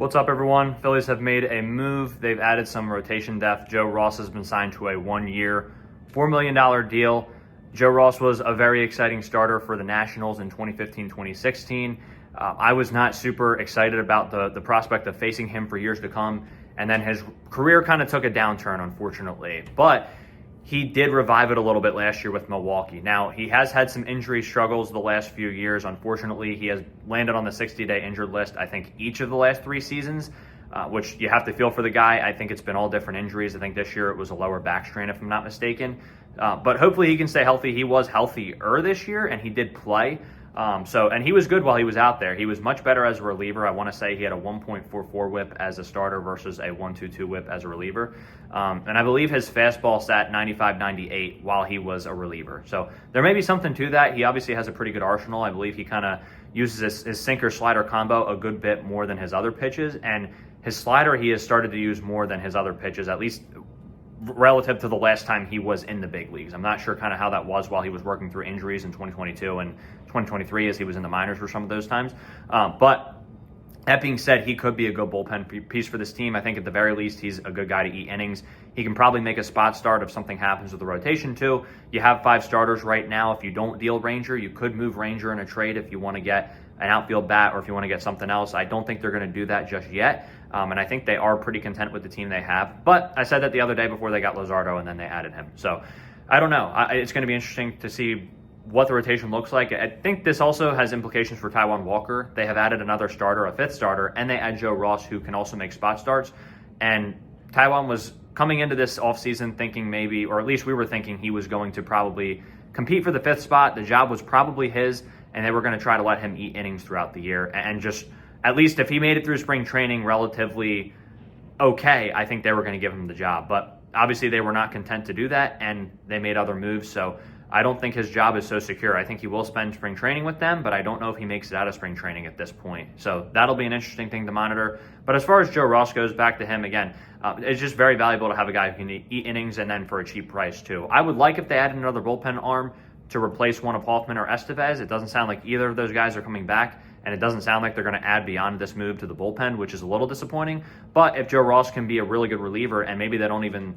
What's up, everyone? Phillies have made a move. They've added some rotation depth. Joe Ross has been signed to a 1-year, $4 million deal. Joe Ross was a very exciting starter for the Nationals in 2015-2016. I was not super excited about the prospect of facing him for years to come, and then his career kind of took a downturn, unfortunately. But he did revive it a little bit last year with Milwaukee. Now, he has had some injury struggles the last few years. Unfortunately, he has landed on the 60-day injured list, I think, each of the last 3 seasons, which you have to feel for the guy. I think it's been all different injuries. I think this year it was a lower back strain, if I'm not mistaken. But hopefully he can stay healthy. He was healthier this year, and he did play. And he was good while he was out there. He was much better as a reliever. I want to say he had a 1.44 whip as a starter versus a 1.22 whip as a reliever. And I believe his fastball sat 95-98 while he was a reliever. So there may be something to that. He obviously has a pretty good arsenal. I believe he kind of uses his sinker-slider combo a good bit more than his other pitches. And his slider he has started to use more than his other pitches, at least relative to the last time he was in the big leagues. I'm not sure kind of how that was while he was working through injuries in 2022 and 2023 as he was in the minors for some of those times. But that being said, he could be a good bullpen piece for this team. I think at the very least, he's a good guy to eat innings. He can probably make a spot start if something happens with the rotation too. You have 5 starters right now. If you don't deal Ranger, you could move Ranger in a trade if you want to get an outfield bat or if you want to get something else. I don't think they're going to do that just yet. And I think they are pretty content with the team they have. But I said that the other day before they got Luzardo and then they added him. So I don't know. It's going to be interesting to see what the rotation looks like. I think this also has implications for Taijuan Walker. They have added another starter, a 5th starter, and they add Joe Ross, who can also make spot starts. And Taijuan was coming into this offseason thinking maybe, or at least we were thinking he was going to probably compete for the 5th spot. The job was probably his, and they were going to try to let him eat innings throughout the year. And just, at least if he made it through spring training relatively okay, I think they were going to give him the job. But obviously they were not content to do that, and they made other moves. So I don't think his job is so secure. I think he will spend spring training with them, but I don't know if he makes it out of spring training at this point. So that'll be an interesting thing to monitor. But as far as Joe Ross goes, back to him again, it's just very valuable to have a guy who can eat innings and then for a cheap price too. I would like if they added another bullpen arm to replace one of Hoffman or Estevez. It doesn't sound like either of those guys are coming back, and it doesn't sound like they're going to add beyond this move to the bullpen, which is a little disappointing. But if Joe Ross can be a really good reliever, and maybe they don't even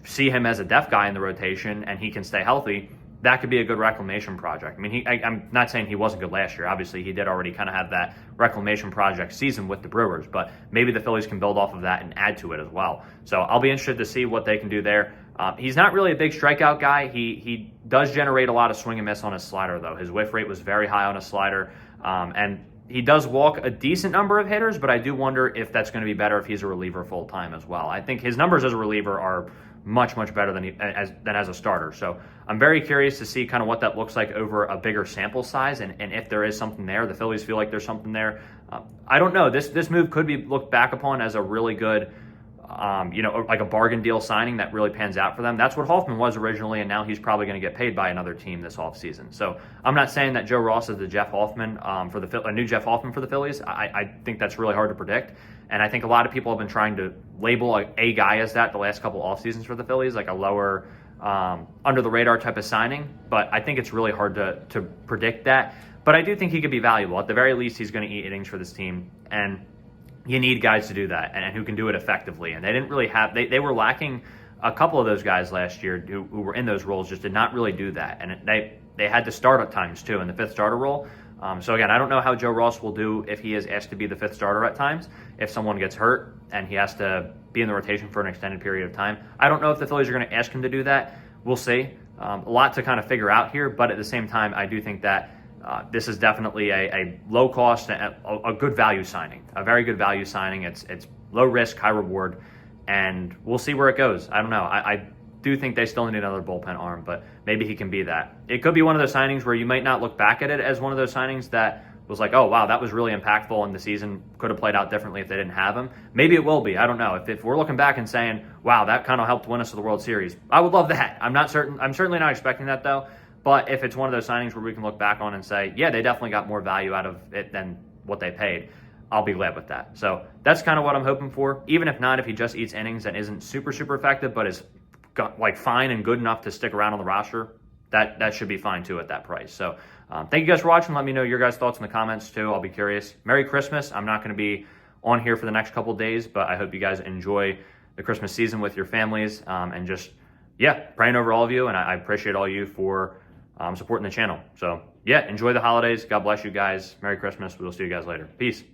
see him as a depth guy in the rotation and he can stay healthy, that could be a good reclamation project. I mean, I'm not saying he wasn't good last year. Obviously, he did already kind of have that reclamation project season with the Brewers, but maybe the Phillies can build off of that and add to it as well. So I'll be interested to see what they can do there. He's not really a big strikeout guy. He does generate a lot of swing and miss on his slider, though. His whiff rate was very high on his slider, and he does walk a decent number of hitters, but I do wonder if that's going to be better if he's a reliever full-time as well. I think his numbers as a reliever are much better than as a starter. So I'm very curious to see kind of what that looks like over a bigger sample size, and if there is something there. The Phillies feel like there's something there. I don't know. This move could be looked back upon as a really good, like a bargain deal signing that really pans out for them. That's what Hoffman was originally, and now he's probably going to get paid by another team this offseason. So I'm not saying that Joe Ross is the Jeff Hoffman a new Jeff Hoffman for the Phillies. I think that's really hard to predict, and I think a lot of people have been trying to label a guy as that the last couple off seasons for the Phillies, like a lower under the radar type of signing. But I think it's really hard to predict that. But I do think he could be valuable. At the very least, he's going to eat innings for this team, and you need guys to do that and who can do it effectively. And they didn't really have, they were lacking a couple of those guys last year who were in those roles, just did not really do that. And they had to start at times too in the 5th starter role. So again, I don't know how Joe Ross will do if he is asked to be the 5th starter at times, if someone gets hurt and he has to be in the rotation for an extended period of time. I don't know if the Phillies are going to ask him to do that. We'll see. A lot to kind of figure out here, but at the same time, I do think that this is definitely a low cost, a good value signing, a very good value signing. It's low risk, high reward, and we'll see where it goes. I don't know. I do think they still need another bullpen arm, but maybe he can be that. It could be one of those signings where you might not look back at it as one of those signings that was like, oh, wow, that was really impactful and the season could have played out differently if they didn't have him. Maybe it will be. I don't know. If we're looking back and saying, wow, that kind of helped win us the World Series, I would love that. I'm certainly not expecting that, though. But if it's one of those signings where we can look back on and say, yeah, they definitely got more value out of it than what they paid, I'll be glad with that. So that's kind of what I'm hoping for. Even if not, if he just eats innings and isn't super effective, but is fine and good enough to stick around on the roster, that should be fine too at that price. So thank you guys for watching. Let me know your guys' thoughts in the comments too. I'll be curious. Merry Christmas. I'm not going to be on here for the next couple days, but I hope you guys enjoy the Christmas season with your families, and just, praying over all of you. And I appreciate all you for supporting the channel. So, enjoy the holidays. God bless you guys. Merry Christmas. We'll see you guys later. Peace.